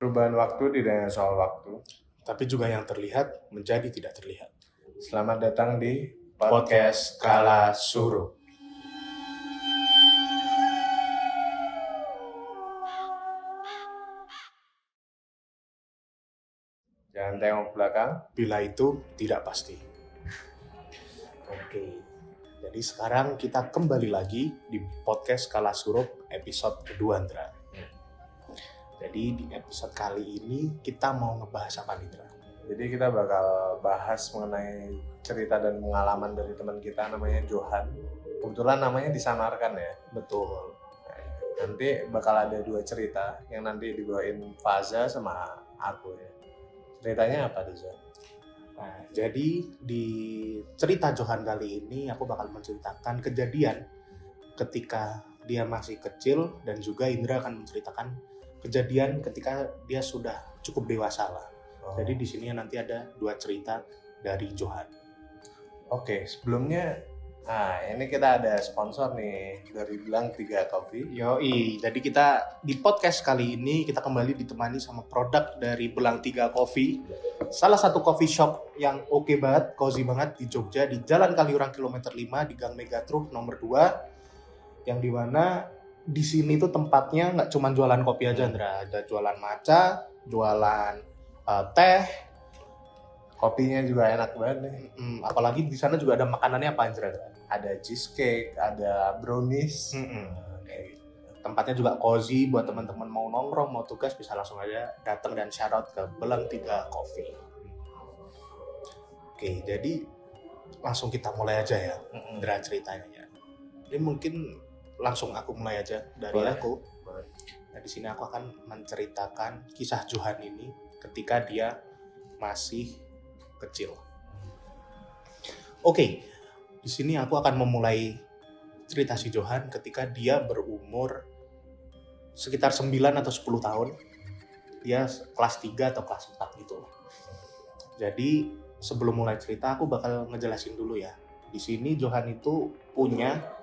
Perubahan waktu tidak hanya soal waktu. tapi juga yang terlihat menjadi tidak terlihat. Selamat datang di Podcast Kala Suruh. Jangan tengok belakang. Bila itu tidak pasti. Oke, jadi sekarang kita kembali lagi di Podcast Kala Suruh episode kedua, Indra. Jadi di episode kali ini kita mau ngebahas apa, Indra? Jadi kita bakal bahas mengenai cerita dan pengalaman dari teman kita namanya Johan. Kebetulan namanya disamarkan ya. Betul. Nanti bakal ada 2 cerita yang nanti dibawain Faza sama aku ya. Ceritanya apa tuh, Zon? Nah, jadi di cerita Johan kali ini aku bakal menceritakan kejadian ketika dia masih kecil, dan juga Indra akan menceritakan kejadian ketika dia sudah cukup dewasa lah. Jadi di sini nanti ada 2 cerita dari Johan. Oke, sebelumnya ini kita ada sponsor nih dari Belang 3 Coffee. Yoi, jadi kita di podcast kali ini kita kembali ditemani sama produk dari Belang 3 Coffee. Salah satu coffee shop yang oke banget, cozy banget di Jogja, di Jalan Kaliurang kilometer 5 di Gang Megatruk nomor 2. Yang dimana di sini tuh tempatnya nggak cuma jualan kopi aja, Andra. Ada jualan matcha, jualan teh. Kopinya juga enak banget nih. Apalagi di sana juga ada makanannya apa, Andra? Ada cheesecake, ada brownies. Tempatnya juga cozy buat teman-teman mau nongkrong, mau tugas bisa langsung aja datang dan shout out ke Belang 3 Coffee. Oke, jadi langsung kita mulai aja ya, Indra, ceritanya ya. Ini mungkin langsung aku mulai aja dari Boleh. aku. Nah, di sini aku akan menceritakan kisah Johan ini ketika dia masih kecil. Oke, di sini aku akan memulai cerita si Johan ketika dia berumur sekitar 9 atau 10 tahun. Dia kelas 3 atau kelas 4 gitu. Jadi sebelum mulai cerita aku bakal ngejelasin dulu ya. Di sini Johan itu punya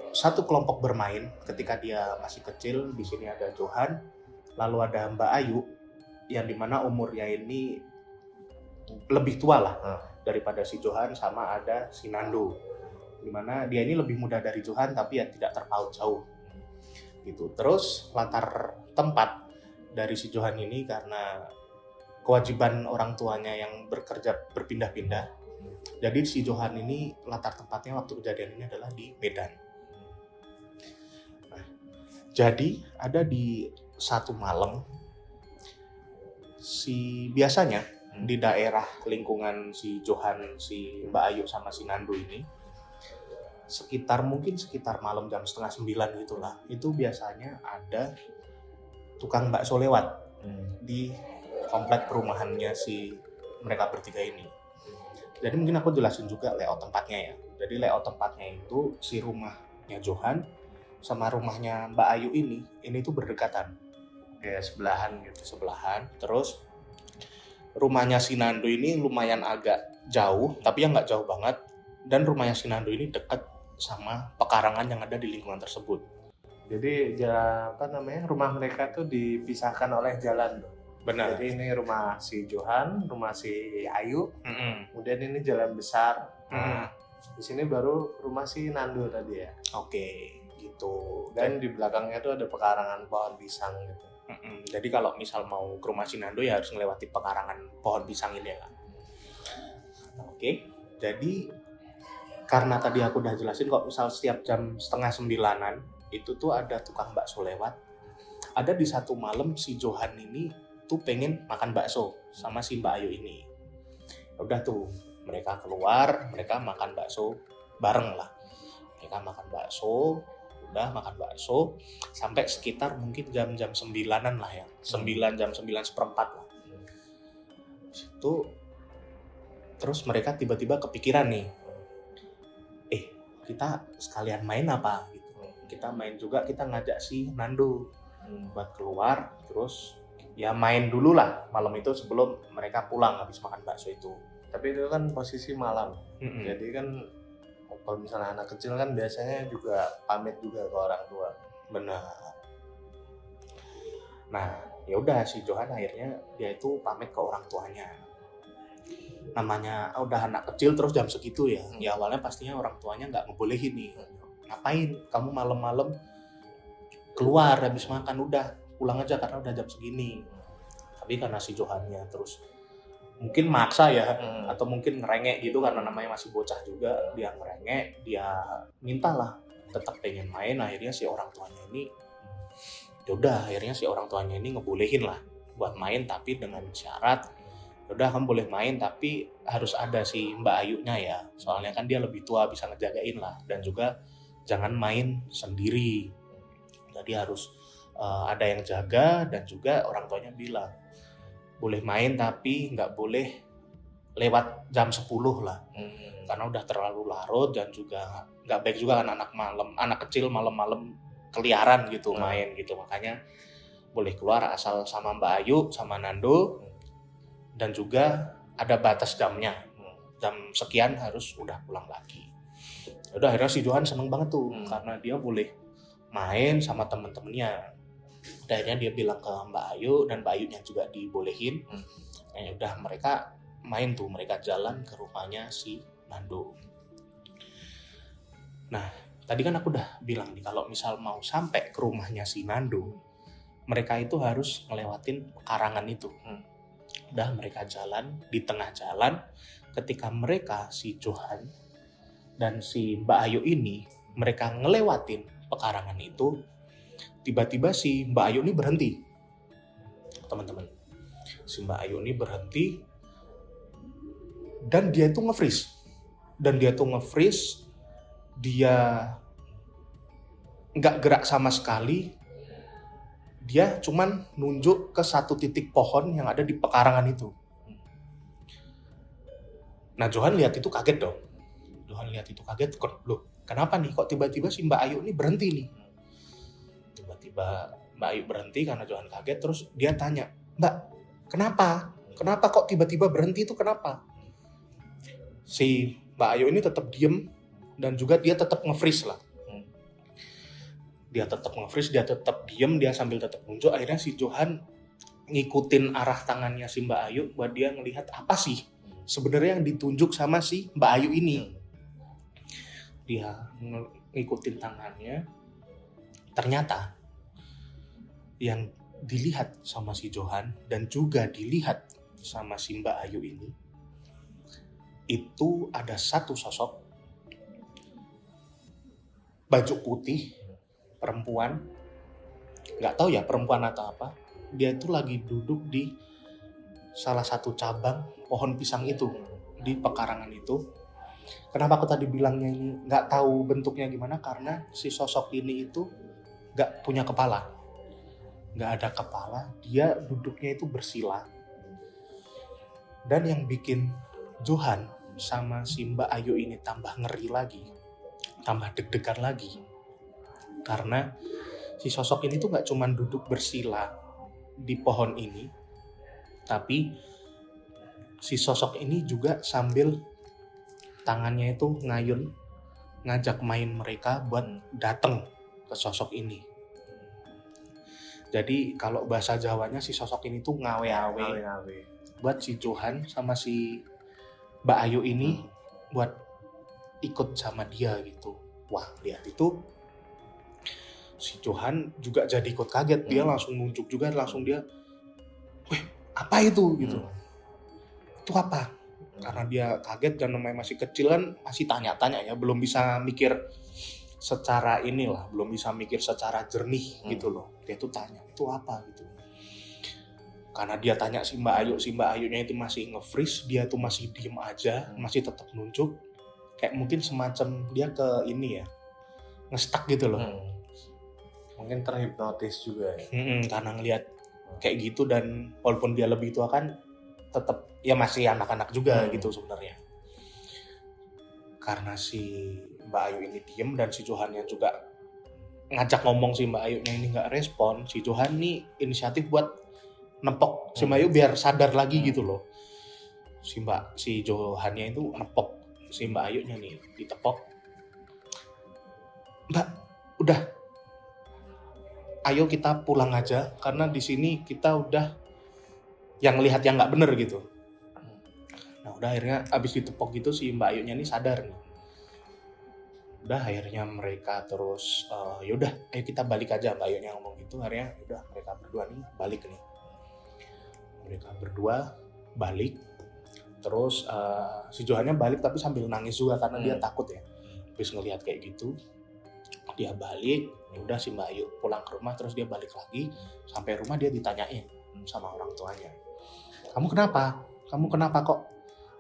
satu kelompok bermain ketika dia masih kecil. Di sini ada Johan, lalu ada Mbak Ayu yang dimana umurnya ini lebih tua lah daripada si Johan, sama ada si Nando, dimana dia ini lebih muda dari Johan tapi ya tidak terpaut jauh gitu. Terus latar tempat dari si Johan ini karena kewajiban orang tuanya yang bekerja berpindah-pindah, jadi si Johan ini latar tempatnya waktu kejadian ini adalah di Medan. Nah, jadi ada di satu malam, biasanya di daerah lingkungan si Johan, si Mbak Ayu sama si Nando ini, sekitar malam jam 8:30 gitulah, itu biasanya ada tukang bakso lewat di komplek perumahannya si mereka bertiga ini. Jadi mungkin aku jelasin juga layout tempatnya ya. Jadi layout tempatnya itu si rumahnya Johan sama rumahnya Mbak Ayu ini tuh berdekatan. Kayak sebelahan gitu. Terus rumahnya si Nando ini lumayan agak jauh, tapi yang nggak jauh banget. Dan rumahnya si Nando ini dekat sama pekarangan yang ada di lingkungan tersebut. Jadi rumah mereka tuh dipisahkan oleh jalan. Benar. Jadi ini rumah si Johan, rumah si Ayu, kemudian ini jalan besar. Nah, di sini baru rumah si Nando tadi ya. Oke, gitu. Dan di belakangnya tuh ada pekarangan pohon pisang gitu. Jadi kalau misal mau ke rumah si Nando ya harus melewati pekarangan pohon pisang ini ya. Oke, jadi karena tadi aku udah jelasin kok misal setiap jam 8:30 itu tuh ada tukang bakso lewat. Ada di satu malam si Johan ini tuh pengen makan bakso sama si Mbak Ayu ini. Udah tuh mereka keluar, mereka makan bakso bareng lah. Mereka makan bakso sampai sekitar mungkin jam 9-an lah ya. 9:09 lah. Itu terus mereka tiba-tiba kepikiran nih. Kita sekalian main apa gitu. Kita main juga, kita ngajak si Nando buat keluar, terus ya main dulu lah malam itu sebelum mereka pulang habis makan bakso itu. Tapi itu kan posisi malam. Jadi kan kalau misalnya anak kecil kan biasanya juga pamit juga ke orang tua. Benar. Nah, ya udah si Johan akhirnya dia itu pamit ke orang tuanya. Namanya udah anak kecil terus jam segitu ya. Ya awalnya pastinya orang tuanya nggak ngebolehin nih. Ngapain kamu malam-malam keluar habis makan, udah pulang aja karena udah jam segini. Tapi karena si Johannya terus mungkin maksa ya, atau mungkin ngerengek gitu karena namanya masih bocah juga, dia ngerengek, dia mintalah tetap pengen main. Akhirnya si orang tuanya ini ngebolehin lah buat main, tapi dengan syarat udah kamu boleh main tapi harus ada si Mbak Ayunya ya, soalnya kan dia lebih tua bisa ngejagain lah, dan juga jangan main sendiri, jadi harus ada yang jaga. Dan juga orang tuanya bilang boleh main tapi nggak boleh lewat jam 10 lah, karena udah terlalu larut, dan juga nggak baik juga kan anak kecil malam-malam keliaran gitu main gitu. Makanya boleh keluar asal sama Mbak Ayu sama Nando, dan juga ada batas jamnya, jam sekian harus udah pulang lagi. Udah akhirnya si Johan seneng banget tuh karena dia boleh main sama temen-temennya. Akhirnya dia bilang ke Mbak Ayu, dan Mbak Ayunya juga dibolehin. Ya udah mereka main tuh, mereka jalan ke rumahnya si Nando. Nah, tadi kan aku udah bilang nih kalau misal mau sampai ke rumahnya si Nando, mereka itu harus ngelewatin pekarangan itu. Udah mereka jalan, di tengah jalan ketika mereka si Johan dan si Mbak Ayu ini mereka ngelewatin pekarangan itu, tiba-tiba si Mbak Ayu ini berhenti, teman-teman. Si Mbak Ayu ini berhenti dan dia itu nge-freeze. Dia nggak gerak sama sekali. Dia cuman nunjuk ke satu titik pohon yang ada di pekarangan itu. Nah, Johan lihat itu kaget dong. Loh, kenapa nih kok tiba-tiba si Mbak Ayu ini berhenti nih? Tiba-tiba Mbak Ayu berhenti karena Johan kaget, terus dia tanya, "Mbak, kenapa? Kenapa kok tiba-tiba berhenti itu kenapa?" Si Mbak Ayu ini tetap diem, dan juga dia tetap nge-freeze lah. Dia tetap diem, dia sambil tetap nunjuk. Akhirnya si Johan ngikutin arah tangannya si Mbak Ayu buat dia ngelihat apa sih sebenarnya yang ditunjuk sama si Mbak Ayu ini. Dia ngikutin tangannya, ternyata yang dilihat sama si Johan dan juga dilihat sama si Mbak Ayu ini, itu ada satu sosok baju putih, perempuan, nggak tahu ya perempuan atau apa. Dia tuh lagi duduk di salah satu cabang pohon pisang itu, di pekarangan itu. Kenapa aku tadi bilangnya ini nggak tahu bentuknya gimana, karena si sosok ini itu nggak punya kepala, nggak ada kepala, dia duduknya itu bersila. Dan yang bikin Johan sama si Mbak Ayu ini tambah ngeri lagi, tambah deg-degan lagi, karena si sosok ini tuh nggak cuma duduk bersila di pohon ini, tapi si sosok ini juga sambil tangannya itu ngayun, ngajak main mereka buat dateng ke sosok ini. Jadi kalau bahasa Jawanya si sosok ini tuh ngawe-awe buat si Johan sama si Mbak Ayu ini buat ikut sama dia gitu. Wah, lihat itu si Johan juga jadi ikut kaget. Dia langsung nunjuk juga, langsung dia, "Weh, apa itu?" gitu. "Itu apa?" Karena dia kaget dan namanya masih kecil kan, masih tanya-tanya ya, belum bisa mikir secara inilah, belum bisa mikir secara jernih gitu loh. Dia tuh tanya, "Itu apa?" gitu. Karena dia tanya si Mbak Ayu, si Mbak Ayunya itu masih nge-freeze, dia tuh masih diem aja, masih tetap nunjuk. Kayak mungkin semacam dia ke ini ya, nge-stuck gitu loh. Mungkin terhipnotis juga ya. Karena ngelihat kayak gitu, dan walaupun dia lebih tua kan tetap ya masih anak-anak juga gitu sebenarnya. Karena si Mbak Ayu ini diem dan si Johannya juga ngajak ngomong, si Mbak Ayunya ini nggak respon, si Johan nih inisiatif buat nepok si Mbak Ayu biar sadar lagi gitu loh. Si Johannya itu nepok si Mbak Ayunya nih, ditepok. "Mbak, udah ayo kita pulang aja karena di sini kita udah yang lihat yang nggak bener gitu. Nah udah akhirnya abis ditepok gitu si Mbak Ayunya ini sadar nih. Udah akhirnya mereka terus yaudah ayo kita balik aja, Mbak Ayunya ngomong gitu. Akhirnya udah mereka berdua nih balik nih. Mereka berdua balik. Terus si Johannya balik tapi sambil nangis juga karena dia takut ya. Habis ngelihat kayak gitu dia balik, ya udah si Mbak Ayu pulang ke rumah, terus dia balik lagi. Sampai rumah dia ditanyain sama orang tuanya, kamu kenapa kok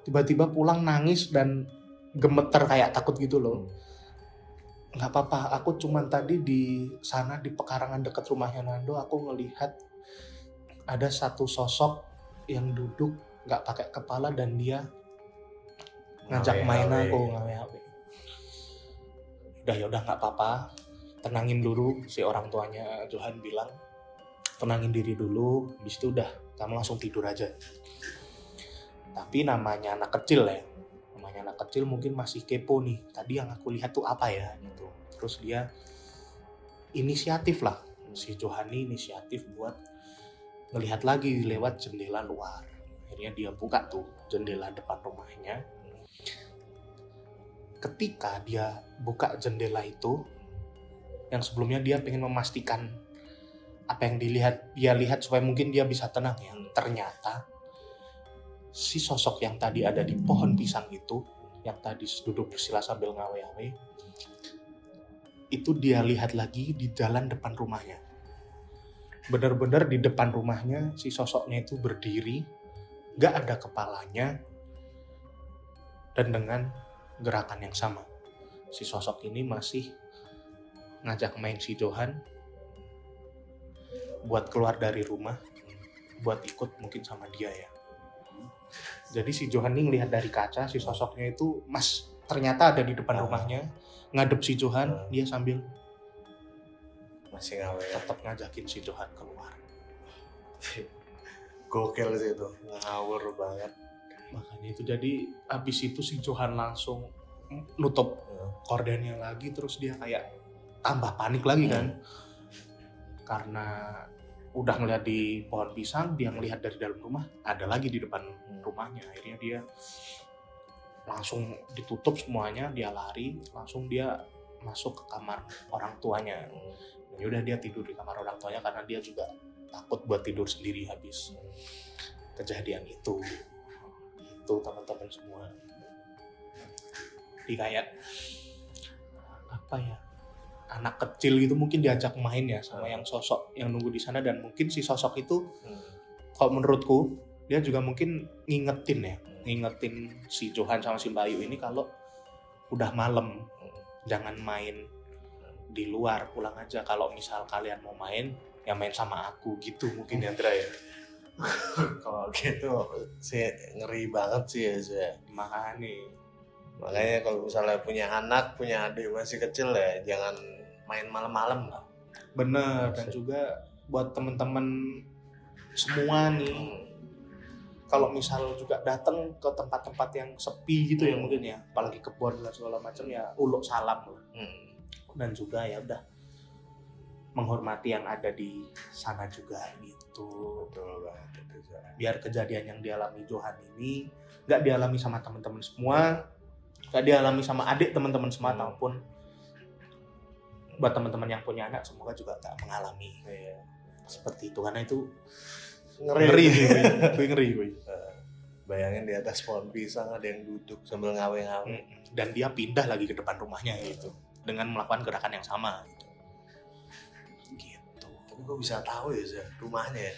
tiba-tiba pulang nangis dan gemeter kayak takut gitu loh. Nggak apa-apa, aku cuman tadi di sana di pekarangan dekat rumahnya Nando, aku ngelihat ada satu sosok yang duduk nggak pakai kepala dan dia ngajak main aku ngawe-ngawe. Udah nggak apa-apa, tenangin dulu, si orang tuanya Johan bilang tenangin diri dulu, habis itu udah kamu langsung tidur aja. Tapi namanya anak kecil mungkin masih kepo nih, tadi yang aku lihat tuh apa ya gitu. Terus dia inisiatif lah, si Johan ini inisiatif buat ngelihat lagi lewat jendela luar. Akhirnya dia buka tuh jendela depan rumahnya. Ketika dia buka jendela itu, yang sebelumnya dia pengen memastikan apa yang dia lihat supaya mungkin dia bisa tenang ya. Ternyata si sosok yang tadi ada di pohon pisang itu, yang tadi duduk bersila sambil ngawe-ngawe, itu dia lihat lagi di jalan depan rumahnya. Benar-benar di depan rumahnya si sosoknya itu berdiri, gak ada kepalanya, dan dengan gerakan yang sama. Si sosok ini masih ngajak main si Johan buat keluar dari rumah, buat ikut mungkin sama dia ya. Jadi si Johan ini ngelihat dari kaca, si sosoknya itu ternyata ada di depan rumahnya, ngadep si Johan, dia sambil masih ngawe, tetap ngajakin si Johan keluar. Gokil sih itu, ngawur banget. Makanya itu, jadi abis itu si Johan langsung nutup kordennya lagi, terus dia kayak tambah panik lagi kan. Karena udah ngeliat di pohon pisang, dia ngelihat dari dalam rumah, ada lagi di depan rumahnya. Akhirnya dia langsung ditutup semuanya, dia lari, langsung dia masuk ke kamar orang tuanya. Ya udah dia tidur di kamar orang tuanya karena dia juga takut buat tidur sendiri habis kejadian itu. Itu teman-teman semua. Jadi kayak apa ya, anak kecil gitu mungkin diajak main ya sama yang sosok yang nunggu di sana, dan mungkin si sosok itu kalau menurutku dia juga mungkin ngingetin si Johan sama si Bayu ini kalau udah malam jangan main di luar, pulang aja, kalau misal kalian mau main ya main sama aku gitu mungkin ya Andra ya. Kalau gitu sih ngeri banget sih ya saya. Makanya kalau misalnya punya anak, punya adik masih kecil ya jangan main malam-malam lah. Bener. Dan juga buat temen-temen semua nih, kalau misal juga datang ke tempat-tempat yang sepi gitu ya mungkin ya, apalagi kebun dan segala macam ya, uluk salam lah. Dan juga ya udah menghormati yang ada di sana juga gitu. Betul banget. Biar kejadian yang dialami Johan ini nggak dialami sama teman-teman semua, nggak dialami sama adik teman-teman semua, ataupun buat teman-teman yang punya anak semoga juga nggak mengalami seperti itu, karena itu ngeri. Bayangin di atas pohon pisang ada yang duduk sambil ngawe-ngawe, dan dia pindah lagi ke depan rumahnya gitu dengan melakukan gerakan yang sama gitu. Tapi gue bisa tahu ya rumahnya ya.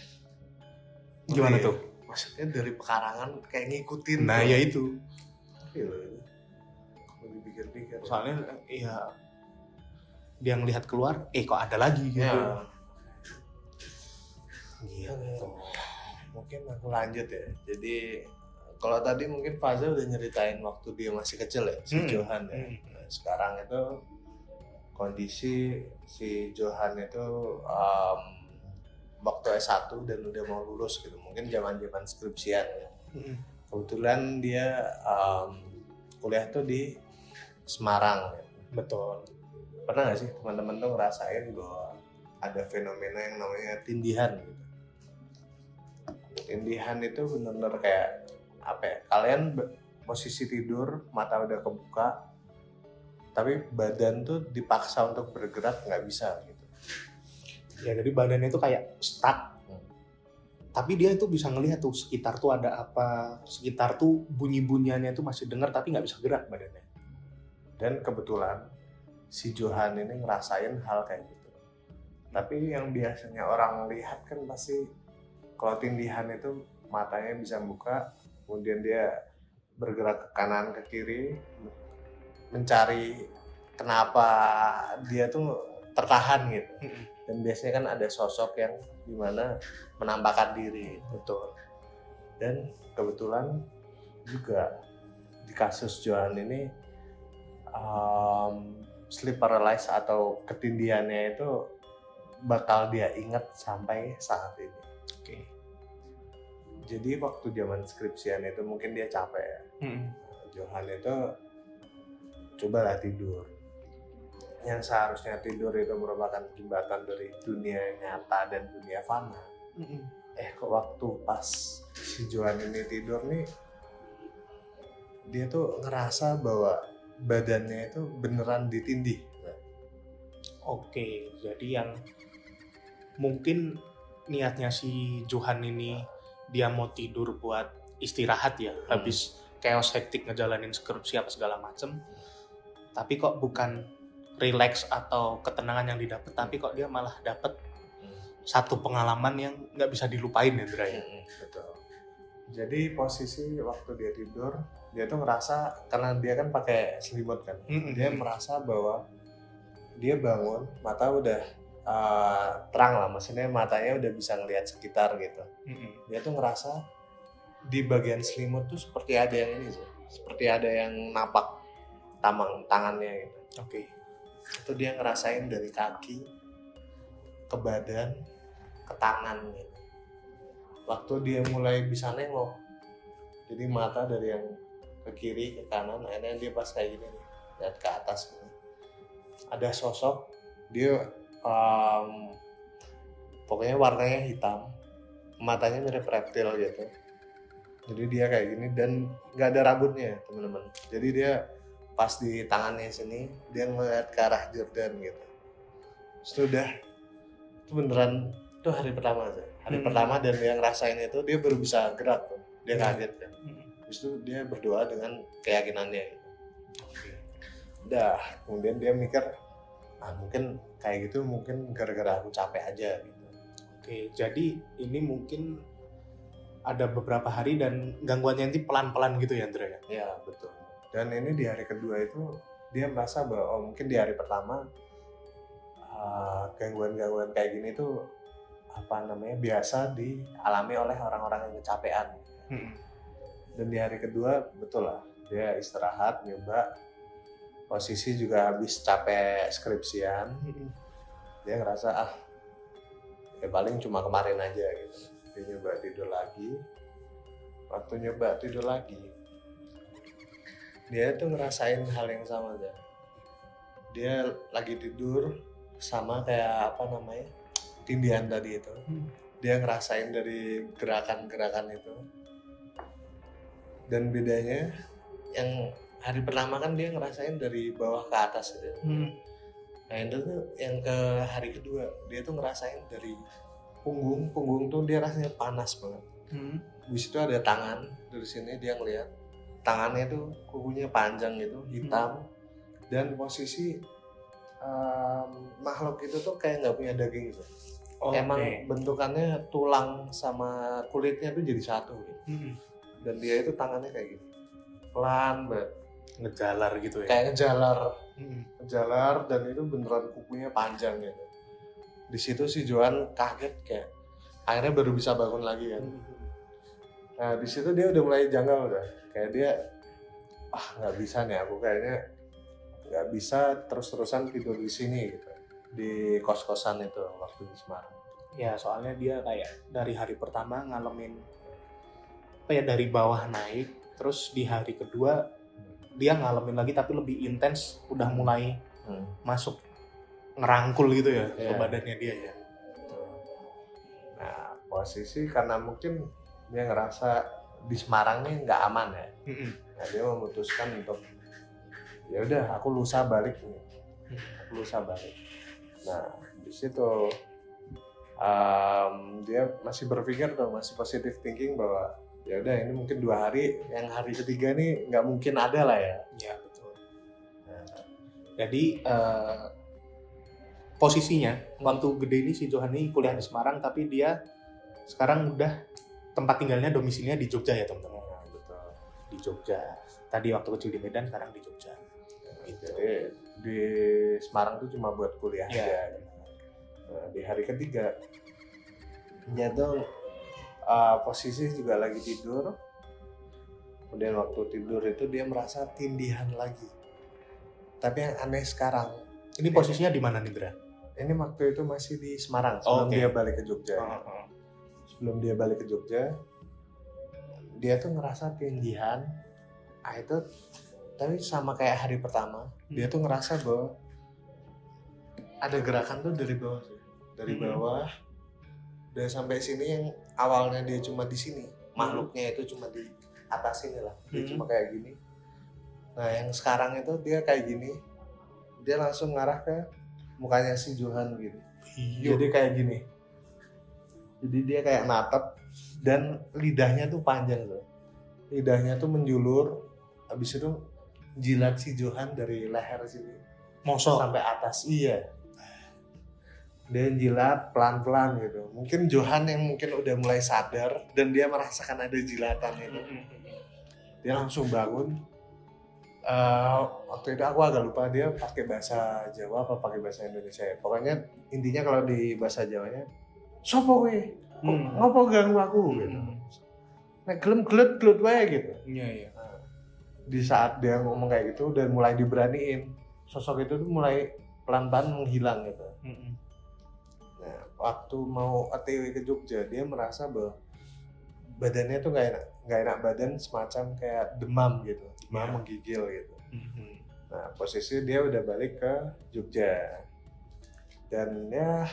Gimana tuh? Maksudnya dari pekarangan kayak ngikutin. Nah ya itu. Kalau dipikir-pikir. Soalnya ya dia ngelihat keluar, kok ada lagi gitu. Ya. Gitu. Mungkin aku lanjut ya. Jadi kalau tadi mungkin Faza udah nyeritain waktu dia masih kecil ya, si Johan ya. Nah, sekarang itu kondisi si Johan itu waktu S1 dan udah mau lulus gitu. Mungkin zaman-zaman skripsian ya. Kebetulan dia kuliah tuh di Semarang ya. Betul. Pernah gak sih teman-teman tuh ngerasain bahwa ada fenomena yang namanya tindihan gitu. Tindihan itu benar-benar kayak apa ya? Kalian posisi tidur, mata udah kebuka, tapi badan tuh dipaksa untuk bergerak nggak bisa gitu. Ya jadi badannya itu kayak stuck. Tapi dia itu bisa ngelihat tuh sekitar tuh ada apa, sekitar tuh bunyi-bunyiannya tuh masih dengar tapi nggak bisa gerak badannya. Dan kebetulan si Johan ini ngerasain hal kayak gitu. Tapi yang biasanya orang lihat kan pasti kalau tindihan itu matanya bisa buka, kemudian dia bergerak ke kanan ke kiri, mencari kenapa dia tuh tertahan gitu. Dan biasanya kan ada sosok yang dimana menampakkan diri. Betul. Dan kebetulan juga di kasus Johan ini sleep paralysis atau ketindihannya itu bakal dia ingat sampai saat ini. Oke. Jadi waktu zaman skripsian itu mungkin dia capek ya. Johan itu cobalah tidur. Yang seharusnya tidur itu merupakan jembatan dari dunia nyata dan dunia fana. Kok waktu pas si Johan ini tidur nih, dia tuh ngerasa bahwa badannya itu beneran ditindih. Oke, jadi yang mungkin niatnya si Johan ini dia mau tidur buat istirahat ya, habis chaos hektik ngejalanin skripsi apa segala macem, tapi kok bukan relax atau ketenangan yang didapat, tapi kok dia malah dapat satu pengalaman yang nggak bisa dilupain ya, Indra ya. Betul. Jadi posisi waktu dia tidur, dia tuh ngerasa karena dia kan pakai selimut kan, dia merasa bahwa dia bangun, mata udah terang lah, maksudnya matanya udah bisa ngelihat sekitar gitu. Dia tuh ngerasa di bagian selimut tuh seperti ada yang ini sih, seperti ada yang napak tangannya gitu. Oke. Itu dia ngerasain dari kaki ke badan ke tangan gitu. Waktu dia mulai bisa nengok, jadi mata dari yang ke kiri ke kanan, akhirnya dia pas kayak gini nih, lihat ke atas gitu. Ada sosok, dia pokoknya warnanya hitam, matanya mirip reptil gitu. Jadi dia kayak gini dan nggak ada rambutnya teman-teman. Jadi dia pas di tangannya sini dia ngeliat ke arah Jordan gitu. Sudah itu beneran itu hari pertama aja. Hari pertama dan dia ngerasain itu dia baru bisa gerak tuh. Dia kaget kan. Terus itu dia berdoa dengan keyakinannya gitu. Udah, kemudian dia mikir mungkin kayak gitu mungkin gara-gara aku capek aja gitu. Oke, jadi ini mungkin ada beberapa hari dan gangguannya nanti pelan-pelan gitu ya, Andra ya? Ya, betul. Dan ini di hari kedua itu dia merasa bahwa mungkin di hari pertama gangguan-gangguan kayak gini tuh biasa dialami oleh orang-orang yang kecapean. Dan di hari kedua betul lah dia istirahat, nyoba, posisi juga habis capek skripsian, dia ngerasa ya paling cuma kemarin aja gitu. Dia nyoba tidur lagi, waktu nyoba tidur lagi dia tuh ngerasain hal yang sama aja. Dia lagi tidur sama kayak tindihan tadi itu. Dia ngerasain dari gerakan-gerakan itu. Dan bedanya yang hari pertama kan dia ngerasain dari bawah ke atas gitu. Nah itu tuh yang ke hari kedua dia tuh ngerasain dari punggung tuh dia rasanya panas banget. Di situ ada tangan, dari sini dia ngeliat tangannya tuh kukunya panjang gitu, hitam, dan posisi makhluk itu tuh kayak nggak punya daging gitu. Emang bentukannya tulang sama kulitnya tuh jadi satu gitu. Dan dia itu tangannya kayak gitu, pelan banget, ngejalar gitu ya? Kayak ngejalar dan itu beneran kukunya panjang gitu. Di situ si Johan kaget kayak akhirnya baru bisa bangun lagi kan. Nah di situ dia udah mulai janggal udah. Kayak dia nggak bisa nih, aku kayaknya nggak bisa terus-terusan tidur di sini gitu, di kos-kosan itu waktu di Semarang. Ya soalnya dia kayak dari hari pertama ngalamin dari bawah naik, terus di hari kedua dia ngalamin lagi tapi lebih intens, udah mulai masuk ngerangkul gitu ya ke Iya. badannya dia ya. Nah, posisi karena mungkin dia ngerasa di Semarang nih nggak aman ya. Nah, dia memutuskan untuk ya udah aku lusa balik nih. Aku lusa balik. Nah, di situ dia masih berpikir tuh, masih positive thinking bahwa ya udah ini mungkin 2 hari, yang hari ketiga nih nggak mungkin ada lah ya. Ya betul. Nah, jadi posisinya waktu gede ini si Johan ini kuliah di Semarang, tapi dia sekarang udah tempat tinggalnya domisilinya di Jogja ya teman-teman. Nah, betul. Di Jogja. Tadi waktu kecil di Medan, sekarang di Jogja. Gitu. Jadi di Semarang tuh cuma buat kuliah Iya. aja. Nah, di hari ketiga dia tuh posisi juga lagi tidur. Kemudian waktu tidur itu dia merasa tindihan lagi. Tapi yang aneh sekarang, Ini posisinya di mana nih, Dra? ini waktu itu masih di Semarang sebelum Oke. dia balik ke Jogja. Sebelum dia balik ke Jogja, dia tuh ngerasa tindihan. Itu tapi sama kayak hari pertama, dia tuh ngerasa bahwa ada gerakan tuh dari bawah, dari bawah, dan sampai sini yang awalnya dia cuma di sini, makhluknya itu cuma di atas sini lah, dia cuma kayak gini. Nah yang sekarang itu dia kayak gini, dia langsung ngarah ke mukanya si Johan gitu. Jadi kayak gini. Jadi dia kayak natap dan lidahnya tuh panjang tuh. Lidahnya tuh menjulur, habis itu jilat si Johan dari leher sini Mosok. sampai atas. Iya. Dia jilat pelan-pelan gitu. Mungkin Johan yang mungkin udah mulai sadar dan dia merasakan ada jilatan itu. Dia langsung bangun. Waktu itu aku agak lupa dia pakai bahasa Jawa apa pakai bahasa Indonesia ya. Pokoknya intinya kalau di bahasa Jawanya, sopo kowe? Ngopo ganggu aku gitu. Nek gelem gelut wae gitu. Iya, iya. Di saat dia ngomong kayak gitu dan mulai diberaniin, sosok itu tuh mulai pelan-pelan menghilang gitu. Nah, waktu mau OTW ke Jogja, dia merasa bahwa badannya tuh nggak enak badan, semacam kayak demam gitu, demam menggigil gitu. Nah, posisi dia udah balik ke Jogja, dan ya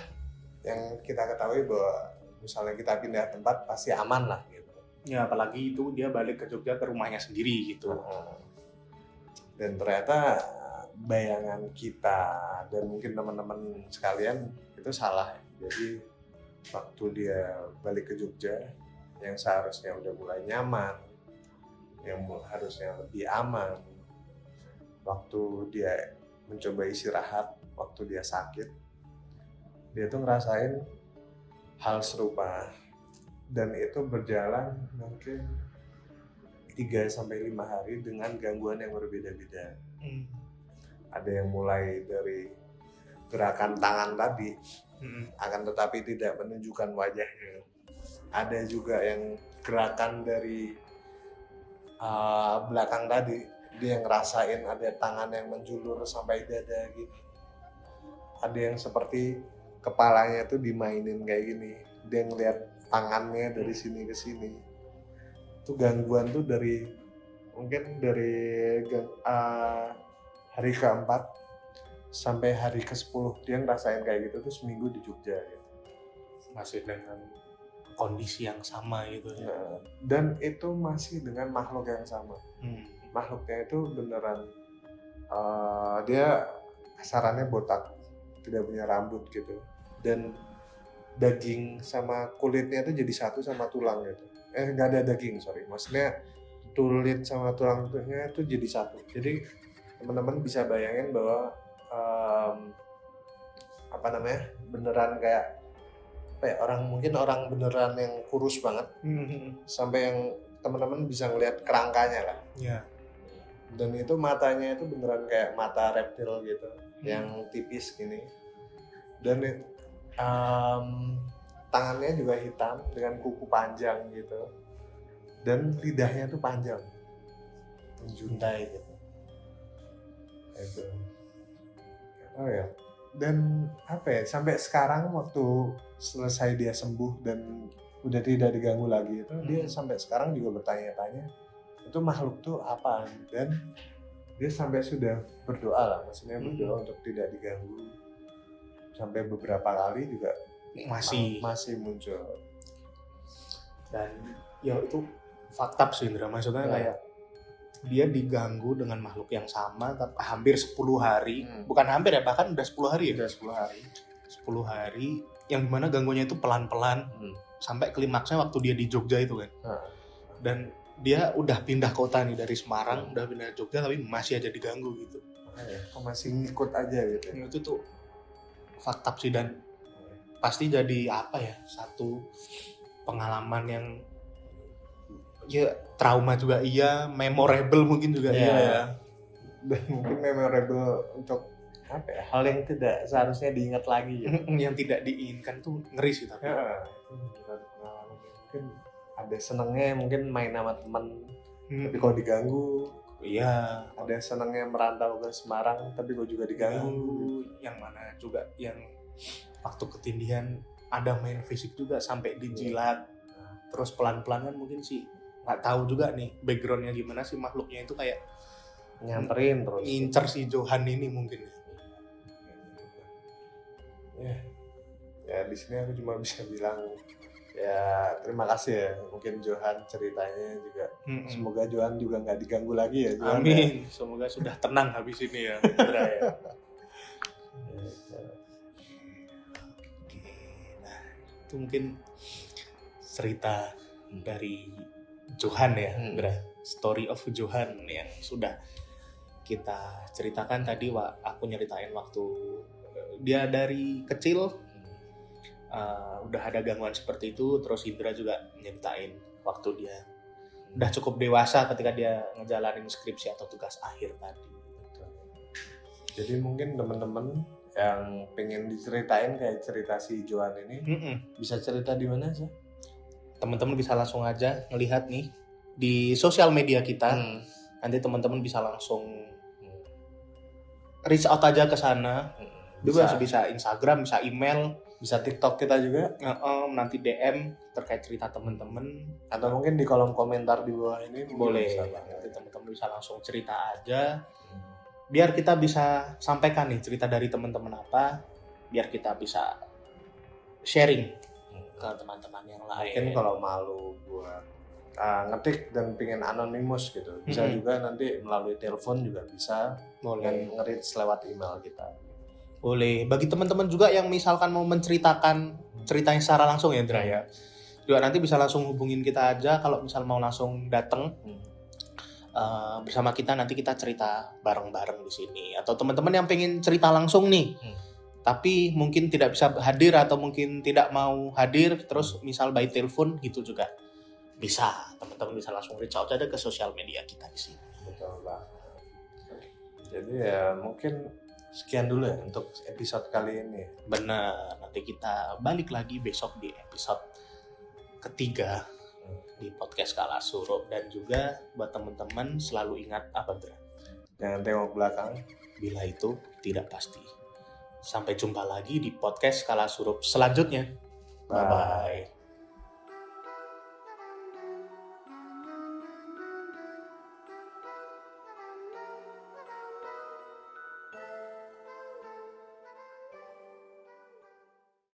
yang kita ketahui bahwa misalnya kita pindah tempat pasti aman lah gitu. Ya apalagi itu dia balik ke Jogja ke rumahnya sendiri gitu. Dan ternyata bayangan kita dan mungkin teman-teman sekalian itu salah. Jadi waktu dia balik ke Jogja, yang seharusnya udah mulai nyaman, yang harusnya lebih aman, waktu dia mencoba istirahat, waktu dia sakit, dia tuh ngerasain hal serupa. Dan itu berjalan mungkin 3-5 hari dengan gangguan yang berbeda-beda. Ada yang mulai dari gerakan tangan tadi, akan tetapi tidak menunjukkan wajahnya. Ada juga yang gerakan dari belakang tadi, dia ngerasain ada tangan yang menjulur sampai dada gitu. Ada yang seperti kepalanya tuh dimainin kayak gini, dia ngeliat tangannya dari sini ke sini. Itu gangguan tuh dari mungkin dari hari ke-4 sampai hari ke-10 dia ngerasain kayak gitu tuh seminggu di Jogja gitu. Masih dengan kondisi yang sama gitu ya. Nah, dan itu masih dengan makhluk yang sama. Makhluknya itu beneran dia kasarannya botak, tidak punya rambut gitu, dan daging sama kulitnya itu jadi satu sama tulang gitu. Nggak ada daging, maksudnya kulit sama tulangnya itu jadi satu. Jadi teman-teman bisa bayangin bahwa beneran kayak mungkin orang beneran yang kurus banget, sampai yang teman-teman bisa ngelihat kerangkanya lah. Ya. Dan itu matanya itu beneran kayak mata reptil gitu, yang tipis gini. Dan tangannya juga hitam dengan kuku panjang gitu, dan lidahnya tuh panjang, menjuntai gitu. Itu. Oh ya. Dan sampai sekarang waktu selesai dia sembuh dan udah tidak diganggu lagi itu, dia sampai sekarang juga bertanya-tanya itu makhluk tuh apa, dan dia sampai sudah berdoa lah, maksudnya berdoa untuk tidak diganggu. sampai beberapa kali juga masih muncul. Dan ya itu fakta sih Indra, maksudnya kayak dia diganggu dengan makhluk yang sama hampir 10 hari. Bukan hampir ya, bahkan udah 10 hari ya. Udah 10 hari. 10 hari yang dimana gangguannya itu pelan-pelan sampai klimaksnya waktu dia di Jogja itu kan. Dan dia udah pindah kota nih dari Semarang, udah pindah Jogja tapi masih aja diganggu gitu. Masih ngikut aja gitu. Itu tuh fakta sih, dan pasti jadi apa ya, satu pengalaman yang ya trauma juga iya, memorable mungkin juga iya ya. Dan mungkin memorable untuk apa ya, hal yang tidak seharusnya diingat lagi gitu. Yang tidak diinginkan tuh ngeri sih tapi. Mungkin ada senengnya mungkin main sama teman, tapi kalau diganggu. Iya. Ada senengnya merantau ke Semarang, tapi kok juga diganggu. Yang mana juga yang waktu ketindihan ada main fisik juga sampai dijilat. Terus pelan-pelan kan mungkin sih nggak tahu juga nih backgroundnya gimana sih makhluknya itu, kayak nyamperin terus ngincer si Johan ini mungkin. Ya di sini aku cuma bisa bilang ya terima kasih ya, mungkin Johan ceritanya juga semoga Johan juga nggak diganggu lagi ya Johan. Amin ya. Semoga sudah tenang habis ini ya Indra ya. Nah itu mungkin cerita dari Johan ya Indra, story of Johan yang sudah kita ceritakan tadi. Aku nyeritain waktu dia dari kecil udah ada gangguan seperti itu, terus Indra juga nyeritain waktu dia udah cukup dewasa ketika dia ngejalanin skripsi atau tugas akhir tadi. Jadi mungkin teman-teman yang pengen diceritain kayak cerita si Johan ini bisa cerita di mana sih? Teman-teman bisa langsung aja ngelihat nih di sosial media kita. Nanti teman-teman bisa langsung reach out aja ke sana. Bisa Instagram, bisa email, bisa TikTok kita juga. Nanti DM terkait cerita teman-teman, atau mungkin di kolom komentar di bawah ini boleh. Nanti teman-teman bisa langsung cerita aja, biar kita bisa sampaikan nih cerita dari teman-teman apa, biar kita bisa sharing ke teman-teman yang lain. Mungkin kalau malu buat ngetik dan pengen anonimus gitu, bisa juga nanti melalui telepon juga bisa. Boleh. Dan nge-reach lewat email kita. Boleh. Bagi teman-teman juga yang misalkan mau menceritakan ceritanya secara langsung ya Indra ya, juga nanti bisa langsung hubungin kita aja. Kalau misal mau langsung datang bersama kita, nanti kita cerita bareng-bareng di sini. Atau teman-teman yang pengen cerita langsung nih, tapi mungkin tidak bisa hadir atau mungkin tidak mau hadir, terus misal by telepon gitu juga bisa. Teman-teman bisa langsung reach out aja ke sosial media kita di sini. Betul banget. Jadi ya mungkin sekian dulu ya untuk episode kali ini. Benar, nanti kita balik lagi besok di episode ketiga di podcast Kala Surup. Dan juga buat teman-teman selalu ingat apa Dra? Jangan tengok belakang bila itu tidak pasti. Sampai jumpa lagi di podcast Kala Surup selanjutnya. Bye-bye.